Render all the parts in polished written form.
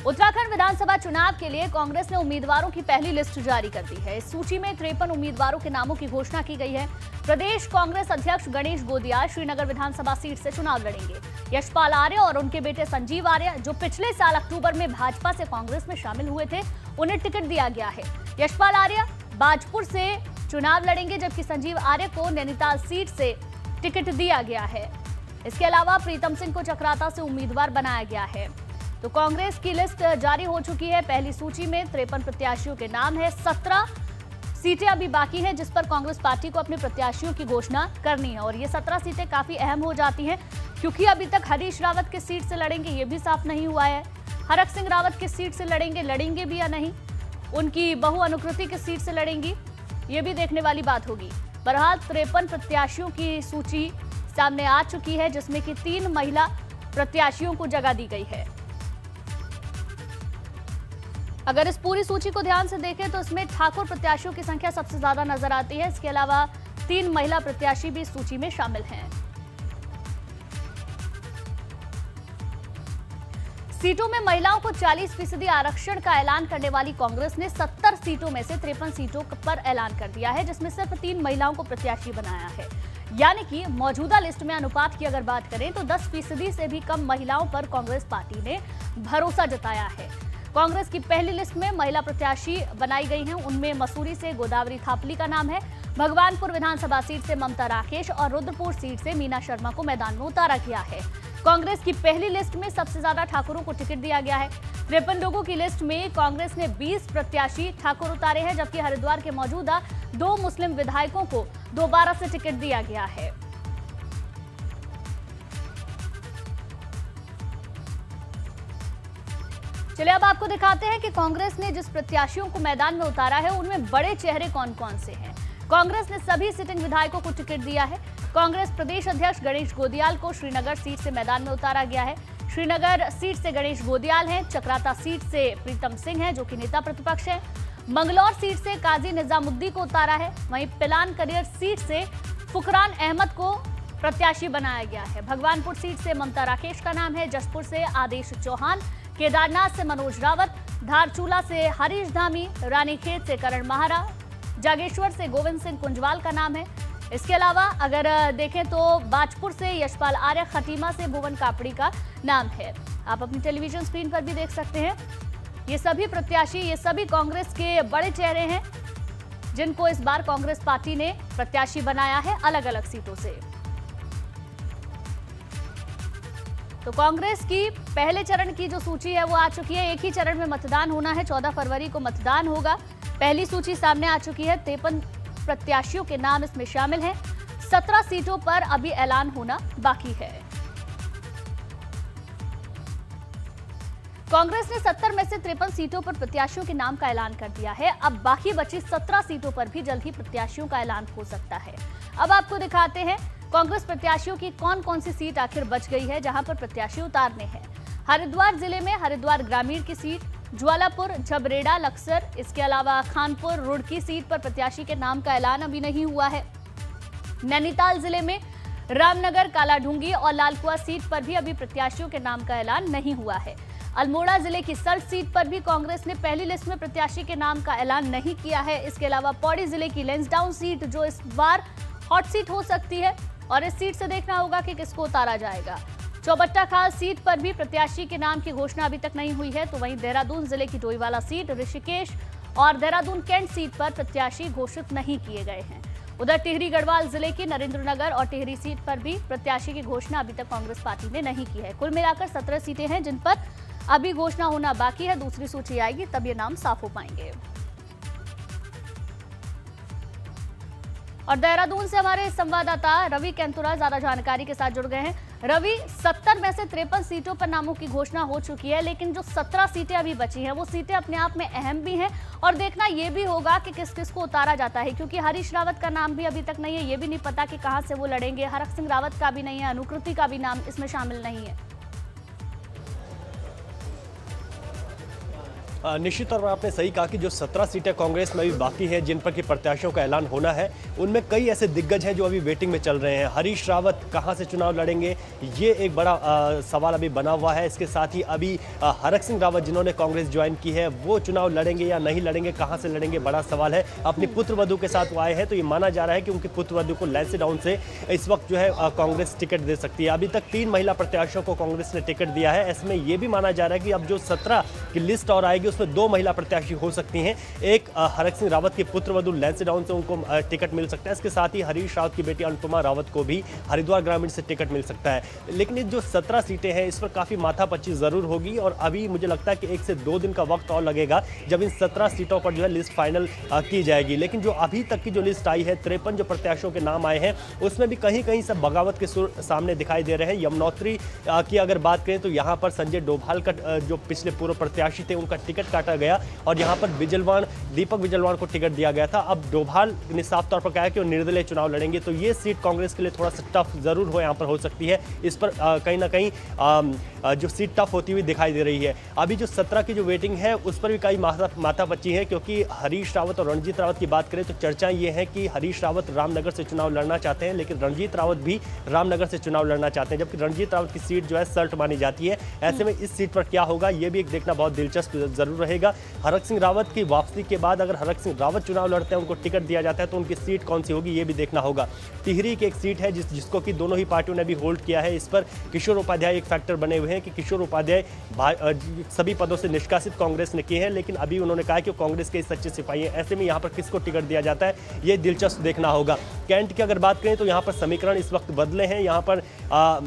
उत्तराखंड विधानसभा चुनाव के लिए कांग्रेस ने उम्मीदवारों की पहली लिस्ट जारी कर दी है। इस सूची में 53 उम्मीदवारों के नामों की घोषणा की गई है। प्रदेश कांग्रेस अध्यक्ष गणेश गोदियाल श्रीनगर विधानसभा सीट से चुनाव लड़ेंगे। यशपाल आर्य और उनके बेटे संजीव आर्य, जो पिछले साल अक्टूबर में भाजपा से कांग्रेस में शामिल हुए थे, उन्हें टिकट दिया गया है। यशपाल आर्य बाजपुर से चुनाव लड़ेंगे, जबकि संजीव आर्य को नैनीताल सीट से टिकट दिया गया है। इसके अलावा प्रीतम सिंह को चक्राता से उम्मीदवार बनाया गया है। तो कांग्रेस की लिस्ट जारी हो चुकी है। पहली सूची में 53 प्रत्याशियों के नाम है। 17 सीटें अभी बाकी हैं, जिस पर कांग्रेस पार्टी को अपने प्रत्याशियों की घोषणा करनी है। और ये 17 सीटें काफी अहम हो जाती हैं, क्योंकि अभी तक हरीश रावत किस सीट से लड़ेंगे ये भी साफ नहीं हुआ है। हरक सिंह रावत किस सीट से लड़ेंगे भी या नहीं, उनकी बहू अनुकृति किस सीट से लड़ेंगी, ये भी देखने वाली बात होगी। बहरहाल 53 प्रत्याशियों की सूची सामने आ चुकी है, जिसमें कि 3 महिला प्रत्याशियों को जगह दी गई है। अगर इस पूरी सूची को ध्यान से देखें तो इसमें ठाकुर प्रत्याशियों की संख्या सबसे ज्यादा नजर आती है। इसके अलावा 3 महिला प्रत्याशी भी इस सूची में शामिल हैं। सीटों में महिलाओं को 40% आरक्षण का ऐलान करने वाली कांग्रेस ने 70 सीटों में से 53 सीटों पर ऐलान कर दिया है, जिसमें सिर्फ 3 महिलाओं को प्रत्याशी बनाया है। यानी कि मौजूदा लिस्ट में अनुपात की अगर बात करें तो 10% से भी कम महिलाओं पर कांग्रेस पार्टी ने भरोसा जताया है। कांग्रेस की पहली लिस्ट में महिला प्रत्याशी बनाई गई हैं। उनमें मसूरी से गोदावरी थापली का नाम है। भगवानपुर विधानसभा सीट से ममता राकेश और रुद्रपुर सीट से मीना शर्मा को मैदान में उतारा गया है। कांग्रेस की पहली लिस्ट में सबसे ज्यादा ठाकुरों को टिकट दिया गया है। 53 लोगों की लिस्ट में कांग्रेस ने 20 प्रत्याशी ठाकुर उतारे हैं, जबकि हरिद्वार के मौजूदा 2 मुस्लिम विधायकों को दोबारा से टिकट दिया गया है। चलिए अब आपको दिखाते हैं कि कांग्रेस ने जिस प्रत्याशियों को मैदान में उतारा है उनमें बड़े चेहरे कौन कौन से हैं। कांग्रेस ने सभी सिटिंग विधायकों को टिकट दिया है। कांग्रेस प्रदेश अध्यक्ष गणेश गोदियाल को श्रीनगर सीट से मैदान में उतारा गया है। श्रीनगर सीट से गणेश गोदियाल हैं। चक्राता सीट से प्रीतम सिंह हैं, जो कि नेता प्रतिपक्ष हैं। मंगलौर सीट से काजी निजामुद्दीन को उतारा है। वहीं पिलान करियर सीट से फुकरान अहमद को प्रत्याशी बनाया गया है। भगवानपुर सीट से ममता राकेश का नाम है। जसपुर से आदेश चौहान, केदारनाथ से मनोज रावत, धारचूला से हरीश धामी, रानीखेत से करण माहरा, जागेश्वर से गोविंद सिंह कुंजवाल का नाम है। इसके अलावा अगर देखें तो बाजपुर से यशपाल आर्य, खटीमा से भुवन कापड़ी का नाम है। आप अपनी टेलीविजन स्क्रीन पर भी देख सकते हैं। ये सभी प्रत्याशी, ये सभी कांग्रेस के बड़े चेहरे हैं, जिनको इस बार कांग्रेस पार्टी ने प्रत्याशी बनाया है अलग अलग सीटों से। तो कांग्रेस की पहले चरण की जो सूची है वो आ चुकी है। एक ही चरण में मतदान होना है। 14 फरवरी को मतदान होगा। पहली सूची सामने आ चुकी है। 53 प्रत्याशियों के नाम इसमें शामिल हैं। 17 सीटों पर अभी ऐलान होना बाकी है। कांग्रेस ने 70 में से 53 सीटों पर प्रत्याशियों के नाम का ऐलान कर दिया है। अब बाकी बची 17 सीटों पर भी जल्द ही प्रत्याशियों का ऐलान हो सकता है। अब आपको दिखाते हैं कांग्रेस प्रत्याशियों की कौन कौन सी सीट आखिर बच गई है, जहां पर प्रत्याशी उतारने हैं। हरिद्वार जिले में हरिद्वार ग्रामीण की सीट, ज्वालापुर, झबरेड़ा, लक्सर, इसके अलावा खानपुर, रुड़की सीट पर प्रत्याशी के नाम का ऐलान अभी नहीं हुआ है। नैनीताल जिले में रामनगर, कालाढूंगी और लालकुआ सीट पर भी अभी प्रत्याशियों के नाम का ऐलान नहीं हुआ है। अल्मोड़ा जिले की सल्ट सीट पर भी कांग्रेस ने पहली लिस्ट में प्रत्याशी के नाम का ऐलान नहीं किया है। इसके अलावा पौड़ी जिले की लेंसडाउन सीट, जो इस बार हॉट सीट हो सकती है, और इस सीट से देखना होगा कि किसको उतारा जाएगा। चौबट्टा खाल सीट पर भी प्रत्याशी के नाम की घोषणा अभी तक नहीं हुई है। तो वहीं देहरादून जिले की डोईवाला सीट, ऋषिकेश और देहरादून कैंट सीट पर प्रत्याशी घोषित नहीं किए गए हैं। उधर टिहरी गढ़वाल जिले की नरेंद्रनगर और टिहरी सीट पर भी प्रत्याशी की घोषणा अभी तक कांग्रेस पार्टी ने नहीं की है। कुल मिलाकर 17 सीटें हैं, जिन पर अभी घोषणा होना बाकी है। दूसरी सूची आएगी तब ये नाम साफ हो पाएंगे। और देहरादून से हमारे संवाददाता रवि कैंतुरा ज्यादा जानकारी के साथ जुड़ गए हैं। रवि, 70 में से 53 सीटों पर नामों की घोषणा हो चुकी है, लेकिन जो 17 सीटें अभी बची हैं वो सीटें अपने आप में अहम भी हैं, और देखना ये भी होगा कि किस किस को उतारा जाता है, क्योंकि हरीश रावत का नाम भी अभी तक नहीं है। ये भी नहीं पता कि कहां से वो लड़ेंगे। हरक सिंह रावत का भी नहीं है, अनुकृति का भी नाम इसमें शामिल नहीं है। निश्चित तौर पर आपने सही कहा कि जो 17 सीटें कांग्रेस में अभी बाकी हैं जिन पर कि प्रत्याशियों का ऐलान होना है, उनमें कई ऐसे दिग्गज हैं जो अभी वेटिंग में चल रहे हैं। हरीश रावत कहां से चुनाव लड़ेंगे, ये एक बड़ा सवाल अभी बना हुआ है। इसके साथ ही अभी हरक सिंह रावत जिन्होंने कांग्रेस ज्वाइन की है, वो चुनाव लड़ेंगे या नहीं लड़ेंगे, कहां से लड़ेंगे, बड़ा सवाल है। अपनी पुत्रवधू के साथ वो आए हैं, तो ये माना जा रहा है कि उनकी पुत्रवधू को लैंसडाउन से इस वक्त जो है कांग्रेस टिकट दे सकती है। अभी तक 3 महिला प्रत्याशियों को कांग्रेस ने टिकट दिया है। ऐसे में ये भी माना जा रहा है कि अब जो 17 की लिस्ट और आएगी उसमें 2 महिला प्रत्याशी हो सकती हैं। एक हरक सिंह रावत की पुत्रवधू लैंसडाउन से उनको टिकट मिल सकता है। इसके साथ ही हरीश रावत की बेटी अनुपमा रावत को भी हरिद्वार ग्रामीण से टिकट मिल सकता है। लेकिन जो 17 सीटें हैं इस पर काफी माथापच्ची जरूर होगी और अभी मुझे लगता है कि 1 से 2 दिन का वक्त और लगेगा जब इन 17 सीटों पर जो है लिस्ट फाइनल की जाएगी। लेकिन जो अभी तक की जो लिस्ट आई है, 53 जो प्रत्याशियों के नाम आए हैं, उसमें भी कहीं कहीं सब बगावत के सुर सामने दिखाई दे रहे हैं। यमुनोत्री की अगर बात करें तो यहाँ पर संजय डोभाल का जो पिछले पूर्व प्रत्याशी थे उनका टिकट काटा गया और यहाँ पर दीपक बिजलवाण को टिकट दिया गया था। अब डोभाल ने साफ तौर पर कहा कि वो निर्दलीय चुनाव लड़ेंगे, तो ये सीट कांग्रेस के लिए थोड़ा सा टफ जरूर हो यहाँ पर हो सकती है। इस पर कहीं ना कहीं जो सीट टफ होती हुई दिखाई दे रही है। अभी जो 17 की जो वेटिंग है उस पर भी कई माथापच्ची है, क्योंकि हरीश रावत और रणजीत रावत की बात करें तो चर्चा ये है कि हरीश रावत रामनगर से चुनाव लड़ना चाहते हैं, लेकिन रणजीत रावत भी रामनगर से चुनाव लड़ना चाहते हैं, जबकि रणजीत रावत की सीट जो है सल्ट मानी जाती है। ऐसे में इस सीट पर क्या होगा ये भी एक देखना बहुत दिलचस्प जरूर रहेगा। हरक सिंह रावत की वापसी के बाद अगर हरक सिंह रावत चुनाव लड़ते हैं, उनको टिकट दिया जाता है, तो उनकी सीट कौन सी होगी ये भी देखना होगा। टिहरी की एक सीट है जिसको कि दोनों ही पार्टियों ने भी होल्ड किया है। इस पर किशोर उपाध्याय एक फैक्टर बने हुए हैं कि किशोर उपाध्याय सभी पदों से निष्कासित कांग्रेस ने किए हैं, लेकिन अभी उन्होंने कहा कि कांग्रेस के सच्चे सिपाही हैं। ऐसे में यहाँ पर किसको टिकट दिया जाता है ये दिलचस्प देखना होगा। कैंट की अगर बात करें तो यहाँ पर समीकरण इस वक्त बदले हैं। यहाँ पर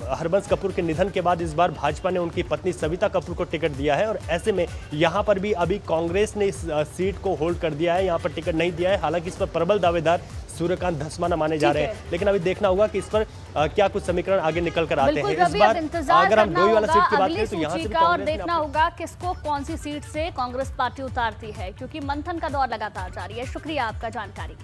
हरबंस कपूर के निधन के बाद इस बार भाजपा ने उनकी पत्नी सविता कपूर को टिकट दिया है और ऐसे में यहाँ पर भी अभी कांग्रेस ने इस सीट को होल्ड कर दिया है, यहाँ पर टिकट नहीं दिया है। हालांकि इस पर प्रबल दावेदार सूर्यकांत धस्माना माने जा रहे हैं, लेकिन अभी देखना होगा कि इस पर क्या कुछ समीकरण आगे निकल कर आते हैं। इस बार अगर हम 2 वाला सीट की बात करें तो यहाँ से और देखना होगा किसको कौन सी सीट से कांग्रेस पार्टी उतारती है, क्योंकि मंथन का दौर लगातार जारी है। शुक्रिया आपका जानकारी के लिए।